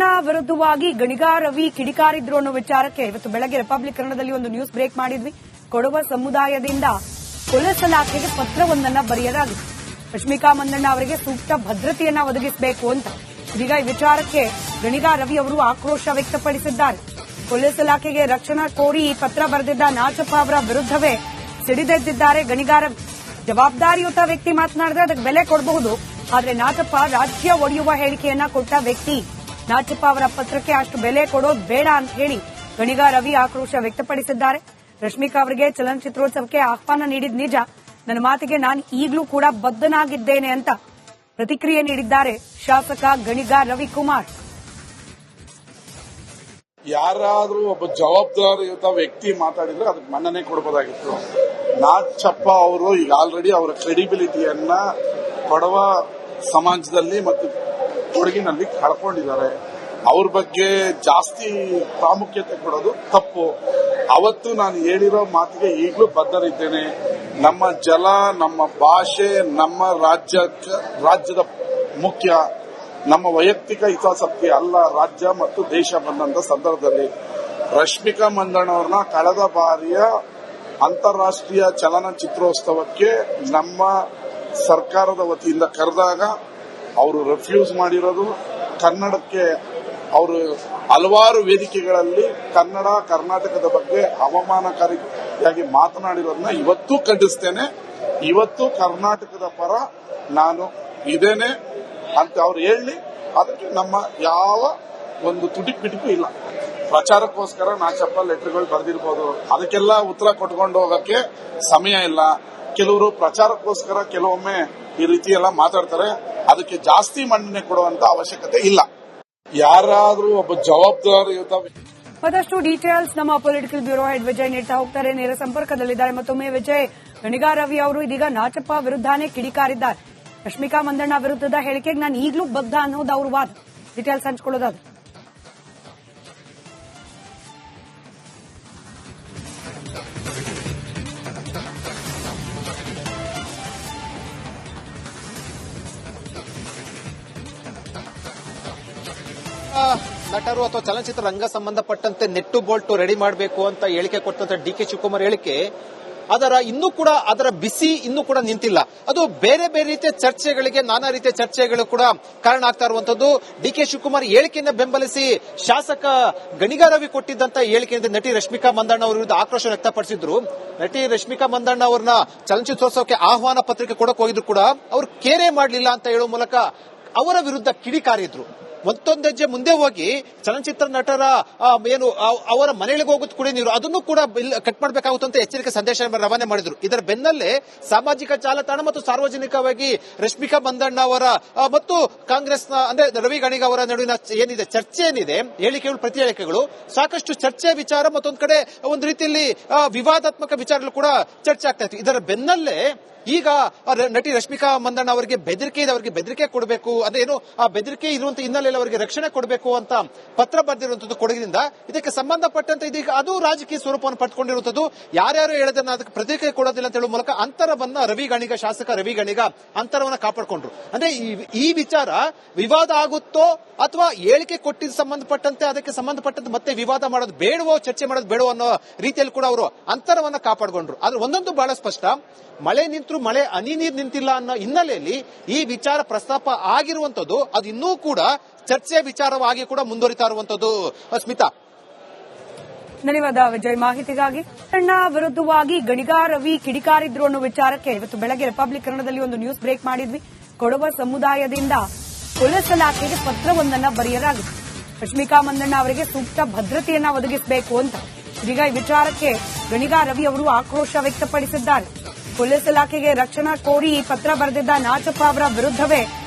ತನ್ನ ವಿರುದ್ಧವಾಗಿ ಗಣಿಗ ರವಿ ಕಿಡಿಕಾರಿದ್ರು ಅನ್ನೋ ವಿಚಾರಕ್ಕೆ ಇವತ್ತು ಬೆಳಗ್ಗೆ ರಿಪಬ್ಲಿಕ್ ಕನ್ನಡದಲ್ಲಿ ಒಂದು ನ್ಯೂಸ್ ಬ್ರೇಕ್ ಮಾಡಿದ್ವಿ. ಕೊಡವ ಸಮುದಾಯದಿಂದ ಪೊಲೀಸ್ ಇಲಾಖೆಗೆ ಪತ್ರವೊಂದನ್ನ ಬರೆಯಲಾಗಿದೆ. ರಶ್ಮಿಕಾ ಮಂದಣ್ಣ ಅವರಿಗೆ ಸೂಕ್ತ ಭದ್ರತೆಯನ್ನ ಒದಗಿಸಬೇಕು ಅಂತ. ಇದೀಗ ಈ ವಿಚಾರಕ್ಕೆ ಗಣಿಗ ರವಿ ಅವರು ಆಕ್ರೋಶ ವ್ಯಕ್ತಪಡಿಸಿದ್ದಾರೆ. ಪೊಲೀಸ್ ಇಲಾಖೆಗೆ ರಕ್ಷಣಾ ಕೋರಿ ಪತ್ರ ಬರೆದಿದ್ದ ನಾಚಪ್ಪ ಅವರ ವಿರುದ್ಧವೇ ಸಿಡಿದೆದ್ದಿದ್ದಾರೆ ಗಣಿಗ ರವಿ. ಜವಾಬ್ದಾರಿಯುತ ವ್ಯಕ್ತಿ ಮಾತನಾಡಿದ್ರೆ ಅದಕ್ಕೆ ಬೆಲೆ ಕೊಡಬಹುದು, ಆದ್ರೆ ನಾಚಪ್ಪ ರಾಜ್ಯ ಒಡೆಯುವ ಹೇಳಿಕೆಯನ್ನ ಕೊಟ್ಟ ವ್ಯಕ್ತಿ. ನಾಚಪ್ಪ ಅವರ ಪತ್ರಕ್ಕೆ ಅಷ್ಟು ಬೆಲೆ ಕೊಡೋದು ಬೇಡ ಅಂತ ಹೇಳಿ ಗಣಿಗ ರವಿ ಆಕ್ರೋಶ ವ್ಯಕ್ತಪಡಿಸಿದ್ದಾರೆ. ರಶ್ಮಿಕಾ ಅವರಿಗೆ ಚಲನಚಿತ್ರೋತ್ಸವಕ್ಕೆ ಆಹ್ವಾನ ನೀಡಿದ ನಿಜ, ನನ್ನ ಮಾತಿಗೆ ನಾನು ಈಗಲೂ ಕೂಡ ಬದ್ಧನಾಗಿದ್ದೇನೆ ಅಂತ ಪ್ರತಿಕ್ರಿಯೆ ನೀಡಿದ್ದಾರೆ ಶಾಸಕ ಗಣಿಗ ರವಿಕುಮಾರ್. ಯಾರಾದ್ರೂ ಒಬ್ಬ ಜವಾಬ್ದಾರಿಯುತ ವ್ಯಕ್ತಿ ಮಾತಾಡಿದ್ರೆ ಅದಕ್ಕೆ ಮನ್ನಣೆ ಕೊಡಬಹುದಾಗಿತ್ತು. ನಾಚಪ್ಪ ಅವರು ಈಗ ಆಲ್ರೆಡಿ ಅವರ ಕ್ರೆಡಿಬಿಲಿಟಿಯನ್ನ ಕೊಡವ ಸಮಾಜದಲ್ಲಿ ಮತ್ತು ಕೊಡಗಿನಲ್ಲಿ ಕಳ್ಕೊಂಡಿದ್ದಾರೆ. ಅವ್ರ ಬಗ್ಗೆ ಜಾಸ್ತಿ ಪ್ರಾಮುಖ್ಯತೆ ಕೊಡೋದು ತಪ್ಪು. ಅವತ್ತು ನಾನು ಹೇಳಿರೋ ಮಾತಿಗೆ ಈಗಲೂ ಬದ್ಧರಿದ್ದೇನೆ. ನಮ್ಮ ಜಲ, ನಮ್ಮ ಭಾಷೆ, ನಮ್ಮ ರಾಜ್ಯದ ಮುಖ್ಯ. ನಮ್ಮ ವೈಯಕ್ತಿಕ ಹಿತಾಸಕ್ತಿ ಅಲ್ಲ, ರಾಜ್ಯ ಮತ್ತು ದೇಶ ಬಂದಂತ ಸಂದರ್ಭದಲ್ಲಿ ರಶ್ಮಿಕಾ ಮಂದಣ್ಣ ಅವ್ರನ್ನ ಕಳೆದ ಬಾರಿಯ ಅಂತಾರಾಷ್ಟ್ರೀಯ ಚಲನಚಿತ್ರೋತ್ಸವಕ್ಕೆ ನಮ್ಮ ಸರ್ಕಾರದ ವತಿಯಿಂದ ಕರೆದಾಗ ಅವರು ರೆಫ್ಯೂಸ್ ಮಾಡಿರೋದು, ಕನ್ನಡಕ್ಕೆ ಅವರು ಹಲವಾರು ವೇದಿಕೆಗಳಲ್ಲಿ ಕನ್ನಡ ಕರ್ನಾಟಕದ ಬಗ್ಗೆ ಅವಮಾನಕಾರಿಯಾಗಿ ಮಾತನಾಡಿರೋದನ್ನ ಇವತ್ತೂ ಖಂಡಿಸ್ತೇನೆ. ಇವತ್ತು ಕರ್ನಾಟಕದ ಪರ ನಾನು ಇದೇನೆ ಅಂತ ಅವ್ರು ಹೇಳಿ, ಅದಕ್ಕೆ ನಮ್ಮ ಯಾವ ಒಂದು ತುಟಿಪಿಟಿಪು ಇಲ್ಲ. ಪ್ರಚಾರಕ್ಕೋಸ್ಕರ ನಾಚಪ್ಪ ಲೆಟರ್ಗಳು ಬರೆದಿರ್ಬೋದು, ಅದಕ್ಕೆಲ್ಲ ಉತ್ತರ ಕೊಟ್ಕೊಂಡು ಹೋಗಕ್ಕೆ ಸಮಯ ಇಲ್ಲ. ಕೆಲವರು ಪ್ರಚಾರಕ್ಕೋಸ್ಕರ ಕೆಲವೊಮ್ಮೆ ಈ ರೀತಿ ಎಲ್ಲ ಮಾತಾಡ್ತಾರೆ, ಅದಕ್ಕೆ ಜಾಸ್ತಿ ಮನ್ನಣೆ ಕೊಡುವಂತ ಅವಶ್ಯಕತೆ ಇಲ್ಲ. ಯಾರಾದ್ರೂ ಒಬ್ಬ ಜವಾಬ್ದಾರಿಯುತ ಮತ್ತಷ್ಟು ಡೀಟೇಲ್ಸ್ ನಮ್ಮ ಪೊಲಿಟಿಕಲ್ ಬ್ಯೂರೋ ಹೆಡ್ ವಿಜಯ್ ನೀಡ್ತಾ ಹೋಗ್ತಾರೆ. ನೇರ ಸಂಪರ್ಕದಲ್ಲಿದ್ದಾರೆ. ಮತ್ತೊಮ್ಮೆ ವಿಜಯ್, ಗಣಿಗ ರವಿ ಅವರು ಇದೀಗ ನಾಚಪ್ಪ ವಿರುದ್ಧನೇ ಕಿಡಿಕಾರಿದ್ದಾರೆ. ರಶ್ಮಿಕಾ ಮಂದಣ್ಣ ವಿರುದ್ಧದ ಹೇಳಿಕೆಗೆ ನಾನು ಈಗಲೂ ಬದ್ಧ ಅನ್ನೋದು ಅವ್ರ ವಾದ. ಡೀಟೇಲ್ಸ್ ಹಂಚ್ಕೊಳ್ಳೋದಾದ್ರೆ ನಟರು ಅಥವಾ ಚಲನಚಿತ್ರ ರಂಗ ಸಂಬಂಧಪಟ್ಟಂತೆ ನೆಟ್ಟು ಬೋಲ್ಟು ರೆಡಿ ಮಾಡಬೇಕು ಅಂತ ಹೇಳಿಕೆ ಕೊಟ್ಟಂತ ಡಿ.ಕೆ. ಶಿವಕುಮಾರ್ ಹೇಳಿಕೆ ಇನ್ನೂ ಕೂಡ ಅದರ ಬಿಸಿ ಇನ್ನೂ ಕೂಡ ನಿಂತಿಲ್ಲ. ಅದು ಬೇರೆ ಬೇರೆ ರೀತಿಯ ಚರ್ಚೆಗಳಿಗೆ, ನಾನಾ ರೀತಿಯ ಚರ್ಚೆಗಳು ಕೂಡ ಕಾರಣ ಆಗ್ತಾ ಇರುವಂತದ್ದು. ಡಿ.ಕೆ. ಶಿವಕುಮಾರ್ ಹೇಳಿಕೆಯನ್ನು ಬೆಂಬಲಿಸಿ ಶಾಸಕ ಗಣಿಗ ರವಿ ಕೊಟ್ಟಿದ್ದಂತ ಹೇಳಿಕೆಯಿಂದ ನಟಿ ರಶ್ಮಿಕಾ ಮಂದಣ್ಣ ಅವರ ವಿರುದ್ಧ ಆಕ್ರೋಶ ವ್ಯಕ್ತಪಡಿಸಿದ್ರು. ನಟಿ ರಶ್ಮಿಕಾ ಮಂದಣ್ಣ ಅವರನ್ನ ಚಲನಚಿತ್ರೋತ್ಸವಕ್ಕೆ ಆಹ್ವಾನ ಪತ್ರಿಕೆ ಕೊಡಕ್ ಹೋಗಿದ್ರು ಕೂಡ ಅವರು ಕೇರೆ ಮಾಡಲಿಲ್ಲ ಅಂತ ಹೇಳುವ ಮೂಲಕ ಅವರ ವಿರುದ್ಧ ಕಿಡಿಕಾರಿದ್ರು. ಮತ್ತೊಂದು ಹೆಜ್ಜೆ ಮುಂದೆ ಹೋಗಿ ಚಲನಚಿತ್ರ ನಟರ ಏನು ಅವರ ಮನೆಗಳಿಗೆ ಹೋಗುತ್ತ ಕುಡಿ ನೀರು ಅದನ್ನು ಕೂಡ ಕಟ್ ಮಾಡಬೇಕಾಗುತ್ತಂತ ಎಚ್ಚರಿಕೆ ಸಂದೇಶ ರವಾನೆ ಮಾಡಿದ್ರು. ಇದರ ಬೆನ್ನಲ್ಲೇ ಸಾಮಾಜಿಕ ಜಾಲತಾಣ ಮತ್ತು ಸಾರ್ವಜನಿಕವಾಗಿ ರಶ್ಮಿಕಾ ಮಂದಣ್ಣ ಅವರ ಮತ್ತು ಕಾಂಗ್ರೆಸ್ನ ಅಂದ್ರೆ ರವಿ ಗಣಿಗ ಅವರ ನಡುವಿನ ಏನಿದೆ ಚರ್ಚೆ ಏನಿದೆ, ಹೇಳಿಕೆಗಳು ಪ್ರತಿ ಹೇಳಿಕೆಗಳು ಸಾಕಷ್ಟು ಚರ್ಚೆ ವಿಚಾರ, ಮತ್ತೊಂದು ಕಡೆ ಒಂದು ರೀತಿಯಲ್ಲಿ ವಿವಾದಾತ್ಮಕ ವಿಚಾರಗಳು ಕೂಡ ಚರ್ಚೆ ಆಗ್ತಾ ಇತ್ತು. ಇದರ ಬೆನ್ನಲ್ಲೇ ಈಗ ನಟಿ ರಶ್ಮಿಕಾ ಮಂದಣ್ಣ ಅವರಿಗೆ ಬೆದರಿಕೆ ಇದೆ, ಅವರಿಗೆ ಬೆದರಿಕೆ ಕೊಡಬೇಕು, ಅದೇನು ಆ ಬೆದರಿಕೆ ಇರುವಂತ ಹಿನ್ನೆಲೆಯಲ್ಲಿ ಅವರಿಗೆ ರಕ್ಷಣೆ ಕೊಡಬೇಕು ಅಂತ ಪತ್ರ ಬರೆದಿರುವಂತದ್ದು ಕೊಡಗಿನಿಂದ. ಇದಕ್ಕೆ ಸಂಬಂಧಪಟ್ಟಂತೆ ಇದೀಗ ಅದು ರಾಜಕೀಯ ಸ್ವರೂಪವನ್ನು ಪಡೆದುಕೊಂಡಿರುವಂತದ್ದು. ಯಾರ್ಯಾರು ಹೇಳೋದನ್ನ ಅದಕ್ಕೆ ಪ್ರತಿಕ್ರಿಯೆ ಕೊಡೋದಿಲ್ಲ ಅಂತ ಹೇಳುವ ಮೂಲಕ ಅಂತರವನ್ನ ಶಾಸಕ ರವಿ ಗಣಿಗ ಅಂತರವನ್ನ ಕಾಪಾಡಿಕೊಂಡ್ರು. ಅಂದ್ರೆ ಈ ವಿಚಾರ ವಿವಾದ ಆಗುತ್ತೋ ಅಥವಾ ಹೇಳಿಕೆ ಕೊಟ್ಟಿದ್ದ ಸಂಬಂಧಪಟ್ಟಂತೆ ಅದಕ್ಕೆ ಸಂಬಂಧಪಟ್ಟಂತೆ ಮತ್ತೆ ವಿವಾದ ಮಾಡೋದು ಬೇಡವೋ, ಚರ್ಚೆ ಮಾಡೋದು ಬೇಡವೋ ಅನ್ನೋ ರೀತಿಯಲ್ಲಿ ಕೂಡ ಅವರು ಅಂತರವನ್ನ ಕಾಪಾಡಿಕೊಂಡ್ರು. ಆದ್ರೆ ಒಂದೊಂದು ಬಹಳ ಸ್ಪಷ್ಟ, ಮಳೆ ನಿಂತರೂ ಮಳೆ ಹನಿ ನೀರು ನಿಂತಿಲ್ಲ ಅನ್ನೋ ಹಿನ್ನೆಲೆಯಲ್ಲಿ ಈ ವಿಚಾರ ಪ್ರಸ್ತಾಪ ಆಗಿರುವಂತದ್ದು. ಅದು ಇನ್ನೂ ಕೂಡ ಚರ್ಚೆಯ ವಿಚಾರವಾಗಿ ಕೂಡ ಮುಂದುವರಿತಾ ಇರುವಂತದ್ದು. ಸ್ಮಿತಾ, ಧನ್ಯವಾದ ವಿಜಯ್ ಮಾಹಿತಿಗಾಗಿ. ತನ್ನ ವಿರುದ್ಧವಾಗಿ ಗಣಿಗ ರವಿ ಕಿಡಿಕಾರಿದ್ರು ಅನ್ನೋ ವಿಚಾರಕ್ಕೆ ಇವತ್ತು ಬೆಳಗ್ಗೆ ರಿಪಬ್ಲಿಕ್ ಕನ್ನಡದಲ್ಲಿ ಒಂದು ನ್ಯೂಸ್ ಬ್ರೇಕ್ ಮಾಡಿದ್ವಿ. ಕೊಡವ ಸಮುದಾಯದಿಂದ ಪೊಲೀಸ್ ಇಲಾಖೆಗೆ ಪತ್ರವೊಂದನ್ನ ಬರೆಯಲಾಗಿದೆ. ರಶ್ಮಿಕಾ ಮಂದಣ್ಣ ಅವರಿಗೆ ಸೂಕ್ತ ಭದ್ರತೆಯನ್ನ ಒದಗಿಸಬೇಕು ಅಂತ. ಇದೀಗ ಈ ವಿಚಾರಕ್ಕೆ ಗಣಿಗ ರವಿ ಅವರು ಆಕ್ರೋಶ ವ್ಯಕ್ತಪಡಿಸಿದ್ದಾರೆ. ಪೊಲೀಸ್ ಇಲಾಖೆಗೆ ರಕ್ಷಣಾ ಕೋರಿ ಪತ್ರ ಬರೆದಿದ್ದ ನಾಚಪ್ಪ ಅವರ ವಿರುದ್ಧವೇ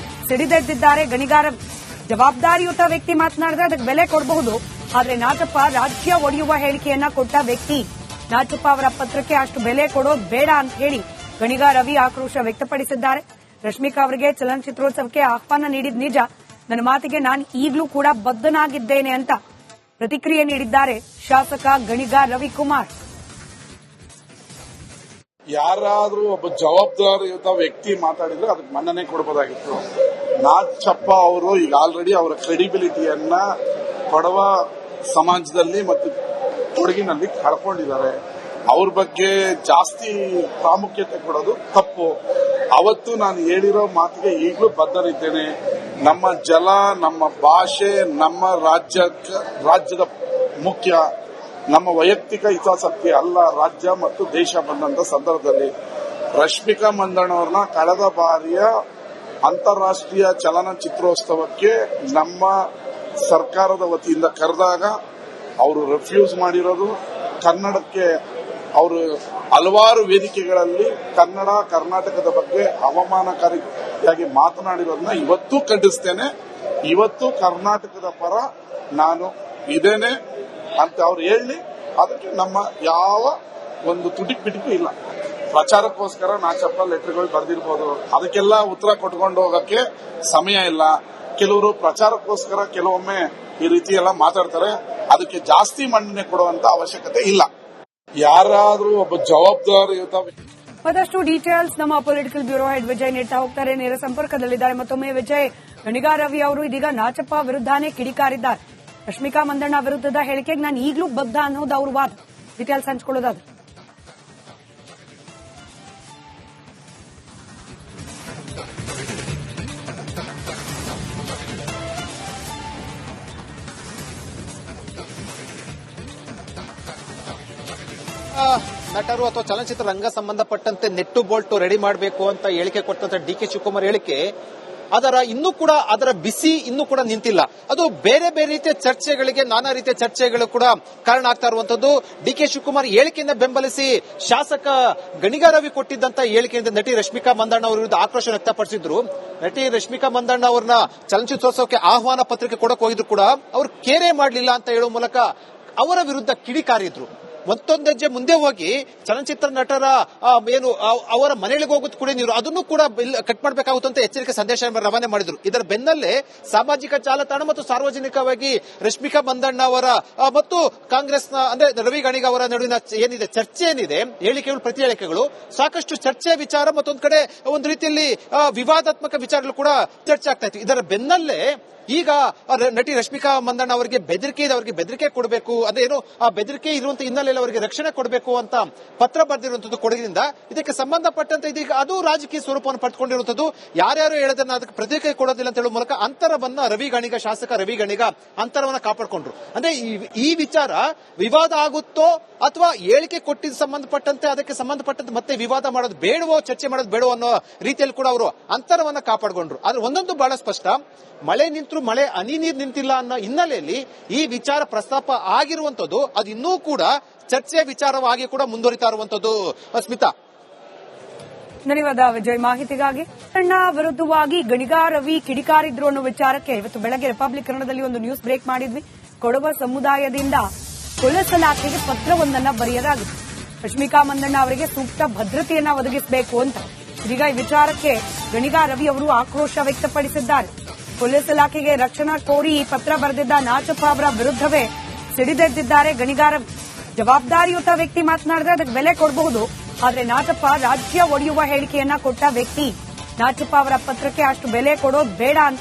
ಸಿಡಿದೆದ್ದಿದ್ದಾರೆ ಗಣಿಗ ರವಿ. ಜವಾಬ್ದಾರಿಯುತ ವ್ಯಕ್ತಿ ಮಾತನಾಡಿದ್ರೆ ಅದಕ್ಕೆ ಬೆಲೆ ಕೊಡಬಹುದು, ಆದ್ರೆ ನಾಚಪ್ಪ ರಾಜ್ಯ ಒಡೆಯುವ ಹೇಳಿಕೆಯನ್ನ ಕೊಟ್ಟ ವ್ಯಕ್ತಿ. ನಾಚಪ್ಪ ಅವರ ಪತ್ರಕ್ಕೆ ಅಷ್ಟು ಬೆಲೆ ಕೊಡೋದು ಬೇಡ ಅಂತ ಹೇಳಿ ಗಣಿಗ ರವಿ ಆಕ್ರೋಶ ವ್ಯಕ್ತಪಡಿಸಿದ್ದಾರೆ. ರಶ್ಮಿಕಾ ಅವರಿಗೆ ಚಲನಚಿತ್ರೋತ್ಸವಕ್ಕೆ ಆಹ್ವಾನ ನೀಡಿದ ನಿಜ, ನನ್ನ ಮಾತಿಗೆ ನಾನು ಈಗಲೂ ಕೂಡ ಬದ್ಧನಾಗಿದ್ದೇನೆ ಅಂತ ಪ್ರತಿಕ್ರಿಯೆ ನೀಡಿದ್ದಾರೆ ಶಾಸಕ ಗಣಿಗ ರವಿಕುಮಾರ್. ಯಾರಾದ್ರೂ ಒಬ್ಬ ಜವಾಬ್ದಾರಿಯುತ ವ್ಯಕ್ತಿ ಮಾತಾಡಿದ್ರೆ ಅದಕ್ಕೆ ಮನ್ನಣೆ ಕೊಡಬಹುದಾಗಿತ್ತು. ನಾಚಪ್ಪ ಅವರು ಈಗ ಆಲ್ರೆಡಿ ಅವರ ಕ್ರೆಡಿಬಿಲಿಟಿಯನ್ನ ಕೊಡವ ಸಮಾಜದಲ್ಲಿ ಮತ್ತು ಕೊಡಗಿನಲ್ಲಿ ಕಳ್ಕೊಂಡಿದ್ದಾರೆ. ಅವ್ರ ಬಗ್ಗೆ ಜಾಸ್ತಿ ಪ್ರಾಮುಖ್ಯತೆ ಕೊಡೋದು ತಪ್ಪು. ಅವತ್ತು ನಾನು ಹೇಳಿರೋ ಮಾತಿಗೆ ಈಗಲೂ ಬದ್ಧನಿದ್ದೇನೆ. ನಮ್ಮ ಜಲ, ನಮ್ಮ ಭಾಷೆ, ನಮ್ಮ ರಾಜ್ಯದ ಮುಖ್ಯ. ನಮ್ಮ ವೈಯಕ್ತಿಕ ಹಿತಾಸಕ್ತಿ ಅಲ್ಲ, ರಾಜ್ಯ ಮತ್ತು ದೇಶ ಬಂದಂತ ಸಂದರ್ಭದಲ್ಲಿ ರಶ್ಮಿಕಾ ಮಂದಣ್ಣ ಕಳೆದ ಬಾರಿಯ ಅಂತಾರಾಷ್ಟ್ರೀಯ ಚಲನಚಿತ್ರೋತ್ಸವಕ್ಕೆ ನಮ್ಮ ಸರ್ಕಾರದ ವತಿಯಿಂದ ಕರೆದಾಗ ಅವರು ರೆಫ್ಯೂಸ್ ಮಾಡಿರೋದು, ಕನ್ನಡಕ್ಕೆ ಅವರು ಹಲವಾರು ವೇದಿಕೆಗಳಲ್ಲಿ ಕನ್ನಡ ಕರ್ನಾಟಕದ ಬಗ್ಗೆ ಅವಮಾನಕಾರಿಯಾಗಿ ಮಾತನಾಡಿರೋದನ್ನ ಇವತ್ತೂ ಖಂಡಿಸ್ತೇನೆ. ಇವತ್ತು ಕರ್ನಾಟಕದ ಪರ ನಾನು ಇದೇನೆ ಅಂತ ಅವ್ರು ಹೇಳಿ, ಅದಕ್ಕೆ ನಮ್ಮ ಯಾವ ಒಂದು ತುಟಿಕ್ ಪಿಟಿಕು ಇಲ್ಲ. ಪ್ರಚಾರಕ್ಕೋಸ್ಕರ ನಾಚಪ್ಪ ಲೆಟರ್ಗಳು ಬರೆದಿರ್ಬೋದು, ಅದಕ್ಕೆಲ್ಲ ಉತ್ತರ ಕೊಟ್ಕೊಂಡು ಹೋಗಕ್ಕೆ ಸಮಯ ಇಲ್ಲ. ಕೆಲವರು ಪ್ರಚಾರಕ್ಕೋಸ್ಕರ ಕೆಲವೊಮ್ಮೆ ಈ ರೀತಿ ಎಲ್ಲ ಮಾತಾಡ್ತಾರೆ, ಅದಕ್ಕೆ ಜಾಸ್ತಿ ಮನ್ನಣೆ ಕೊಡುವಂತ ಅವಶ್ಯಕತೆ ಇಲ್ಲ. ಯಾರಾದ್ರೂ ಒಬ್ಬ ಜವಾಬ್ದಾರಿಯುತ ಮತ್ತಷ್ಟು ಡೀಟೇಲ್ಸ್ ನಮ್ಮ ಪೊಲಿಟಿಕಲ್ ಬ್ಯೂರೋ ಹೆಡ್ ವಿಜಯ್ ನೀಡ್ತಾ ಹೋಗ್ತಾರೆ. ನೇರ ಸಂಪರ್ಕದಲ್ಲಿದ್ದಾರೆ. ಮತ್ತೊಮ್ಮೆ ವಿಜಯ್, ಗಣಿಗಾರ ರವಿ ಅವರು ಇದೀಗ ನಾಚಪ್ಪ ವಿರುದ್ಧನೇ ಕಿಡಿಕಾರಿದ್ದಾರೆ. ರಶ್ಮಿಕಾ ಮಂದಣ್ಣ ವಿರುದ್ಧದ ಹೇಳಿಕೆಗೆ ನಾನು ಈಗಲೂ ಬದ್ಧ ಅನ್ನೋದು ಅವ್ರ ವಾದ. ಡೀಟೇಲ್ಸ್ ಹಂಚ್ಕೊಳ್ಳೋದಾದ್ರೆ ನಟರು ಅಥವಾ ಚಲನಚಿತ್ರ ರಂಗ ಸಂಬಂಧಪಟ್ಟಂತೆ ನೆಟ್ಟು ಬೋಲ್ಟ್ ರೆಡಿ ಮಾಡಬೇಕು ಅಂತ ಹೇಳಿಕೆ ಕೊಟ್ಟಂತ ಡಿ.ಕೆ. ಶಿವಕುಮಾರ್ ಹೇಳಿಕೆ ಇನ್ನೂ ಕೂಡ ಅದರ ಬಿಸಿ ಇನ್ನೂ ಕೂಡ ನಿಂತಿಲ್ಲ. ಅದು ಬೇರೆ ಬೇರೆ ರೀತಿಯ ಚರ್ಚೆಗಳಿಗೆ, ನಾನಾ ರೀತಿಯ ಚರ್ಚೆಗಳು ಕೂಡ ಕಾರಣ ಆಗ್ತಾ ಇರುವಂತದ್ದು. ಡಿ.ಕೆ. ಶಿವಕುಮಾರ್ ಹೇಳಿಕೆಯಿಂದ ಬೆಂಬಲಿಸಿ ಶಾಸಕ ಗಣಿಗಾರ ರವಿ ಕೊಟ್ಟಿದ್ದಂತ ಹೇಳಿಕೆಯಿಂದ ನಟಿ ರಶ್ಮಿಕಾ ಮಂದಣ್ಣ ಅವರ ವಿರುದ್ಧ ಆಕ್ರೋಶ ವ್ಯಕ್ತಪಡಿಸಿದ್ರು. ನಟಿ ರಶ್ಮಿಕಾ ಮಂದಣ್ಣ ಅವರನ್ನ ಚಲನಚಿತ್ರೋತ್ಸವಕ್ಕೆ ಆಹ್ವಾನ ಪತ್ರಿಕೆ ಕೊಡಕ್ ಹೋಗಿದ್ರು ಕೂಡ ಅವರು ಕೇರೆ ಮಾಡಲಿಲ್ಲ ಅಂತ ಹೇಳುವ ಮೂಲಕ ಅವರ ವಿರುದ್ಧ ಕಿಡಿಕಾರಿದ್ರು. ಮತ್ತೊಂದು ಹೆಜ್ಜೆ ಮುಂದೆ ಹೋಗಿ ಚಲನಚಿತ್ರ ನಟರ ಏನು ಅವರ ಮನೆಗಳಿಗೆ ಹೋಗೋದು ಕೂಡ ನೀರು ಅದನ್ನು ಕೂಡ ಕಟ್ ಮಾಡಬೇಕಾಗುತ್ತಂತ ಎಚ್ಚರಿಕೆ ಸಂದೇಶ ರವಾನೆ ಮಾಡಿದ್ರು. ಇದರ ಬೆನ್ನಲ್ಲೇ ಸಾಮಾಜಿಕ ಜಾಲತಾಣ ಮತ್ತು ಸಾರ್ವಜನಿಕವಾಗಿ ರಶ್ಮಿಕಾ ಮಂದಣ್ಣ ಅವರ ಮತ್ತು ಕಾಂಗ್ರೆಸ್ನ ಅಂದ್ರೆ ರವಿ ಗಣಿಗ ಅವರ ನಡುವಿನ ಏನಿದೆ ಚರ್ಚೆ ಏನಿದೆ, ಹೇಳಿಕೆಗಳು, ಪ್ರತಿ ಹೇಳಿಕೆಗಳು ಸಾಕಷ್ಟು ಚರ್ಚೆಯ ವಿಚಾರ, ಮತ್ತೊಂದು ಕಡೆ ಒಂದು ರೀತಿಯಲ್ಲಿ ವಿವಾದಾತ್ಮಕ ವಿಚಾರಗಳು ಕೂಡ ಚರ್ಚೆ ಆಗ್ತಾ ಇತ್ತು. ಇದರ ಬೆನ್ನಲ್ಲೇ ಈಗ ನಟಿ ರಶ್ಮಿಕಾ ಮಂದಣ್ಣ ಅವರಿಗೆ ಬೆದರಿಕೆ ಇದೆ, ಅವರಿಗೆ ಬೆದರಿಕೆ ಕೊಡಬೇಕು, ಅದೇನು ಆ ಬೆದರಿಕೆ ಇರುವಂತ ಹಿನ್ನೆಲೆಯಲ್ಲಿ ಅವರಿಗೆ ರಕ್ಷಣೆ ಕೊಡಬೇಕು ಅಂತ ಪತ್ರ ಬರೆದಿರುವಂತದ್ದು ಕೊಡಗಿನಿಂದ. ಇದಕ್ಕೆ ಸಂಬಂಧಪಟ್ಟಂತೆ ಇದೀಗ ಅದು ರಾಜಕೀಯ ಸ್ವರೂಪವನ್ನು ಪಡೆದುಕೊಂಡಿರುವಂತದ್ದು. ಯಾರ್ಯಾರು ಹೇಳೋದನ್ನ ಅದಕ್ಕೆ ಪ್ರತಿಕ್ರಿಯೆ ಕೊಡೋದಿಲ್ಲ ಅಂತ ಹೇಳುವ ಮೂಲಕ ಅಂತರವನ್ನ ಶಾಸಕ ರವಿ ಗಣಿಗ ಅಂತರವನ್ನ ಕಾಪಾಡಿಕೊಂಡ್ರು. ಅಂದ್ರೆ ಈ ವಿಚಾರ ವಿವಾದ ಆಗುತ್ತೋ ಅಥವಾ ಹೇಳಿಕೆ ಕೊಟ್ಟಿದ್ದ ಸಂಬಂಧಪಟ್ಟಂತೆ ಅದಕ್ಕೆ ಸಂಬಂಧಪಟ್ಟಂತೆ ಮತ್ತೆ ವಿವಾದ ಮಾಡೋದು ಬೇಡವೋ, ಚರ್ಚೆ ಮಾಡೋದು ಬೇಡವೋ ಅನ್ನೋ ರೀತಿಯಲ್ಲಿ ಕೂಡ ಅವರು ಅಂತರವನ್ನ ಕಾಪಾಡಿಕೊಂಡ್ರು. ಆದ್ರೆ ಒಂದೊಂದು ಬಹಳ ಸ್ಪಷ್ಟ, ಮಳೆ ನಿಂತರೂ ಮಳೆ ಹನಿ ನೀರು ನಿಂತಿಲ್ಲ ಅನ್ನೋ ಹಿನ್ನೆಲೆಯಲ್ಲಿ ಈ ವಿಚಾರ ಪ್ರಸ್ತಾಪ ಆಗಿರುವಂತದ್ದು. ಅದು ಇನ್ನೂ ಕೂಡ ಚರ್ಚೆಯ ವಿಚಾರವಾಗಿ ಕೂಡ ಮುಂದುವರಿತಾ ಇರುವಂತದ್ದು. ಸ್ಮಿತಾ, ಧನ್ಯವಾದ ವಿಜಯ್ ಮಾಹಿತಿಗಾಗಿ. ಸಣ್ಣ ವಿರುದ್ಧವಾಗಿ ಗಣಿಗಾರ ರವಿ ಕಿಡಿಕಾರಿದ್ರು ಅನ್ನೋ ವಿಚಾರಕ್ಕೆ ಇವತ್ತು ಬೆಳಗ್ಗೆ ರಿಪಬ್ಲಿಕ್ ಕನ್ನಡದಲ್ಲಿ ಒಂದು ನ್ಯೂಸ್ ಬ್ರೇಕ್ ಮಾಡಿದ್ವಿ. ಕೊಡವ ಸಮುದಾಯದಿಂದ ಪೊಲೀಸ್ ಇಲಾಖೆಗೆ ಪತ್ರವೊಂದನ್ನ ಬರೆಯಲಾಗಿದೆ. ರಶ್ಮಿಕಾ ಮಂದಣ್ಣ ಅವರಿಗೆ ಸೂಕ್ತ ಭದ್ರತೆಯನ್ನ ಒದಗಿಸಬೇಕು ಅಂತ. ಇದೀಗ ಈ ವಿಚಾರಕ್ಕೆ ಗಣಿಗಾರ ರವಿ ಅವರು ಆಕ್ರೋಶ ವ್ಯಕ್ತಪಡಿಸಿದ್ದಾರೆ. ಪೊಲೀಸ್ ಇಲಾಖೆಗೆ ರಕ್ಷಣಾ ಕೋರಿ ಈ ಪತ್ರ ಬರೆದಿದ್ದ ನಾಚಪ್ಪ ಅವರ ವಿರುದ್ಧವೇ ಸಿಡಿದೆದ್ದಿದ್ದಾರೆ ಗಣಿಗಾರ ರವಿ. ಜವಾಬ್ದಾರಿಯುತ ವ್ಯಕ್ತಿ ಮಾತನಾಡಿದ್ರೆ ಅದಕ್ಕೆ ಬೆಲೆ ಕೊಡಬಹುದು, ಆದ್ರೆ ನಾಚಪ್ಪ ರಾಜ್ಯ ಒಡೆಯುವ ಹೇಳಿಕೆಯನ್ನ ಕೊಟ್ಟ ವ್ಯಕ್ತಿ. ನಾಚಪ್ಪ ಅವರ ಪತ್ರಕ್ಕೆ ಅಷ್ಟು ಬೆಲೆ ಕೊಡೋದು ಬೇಡ ಅಂತ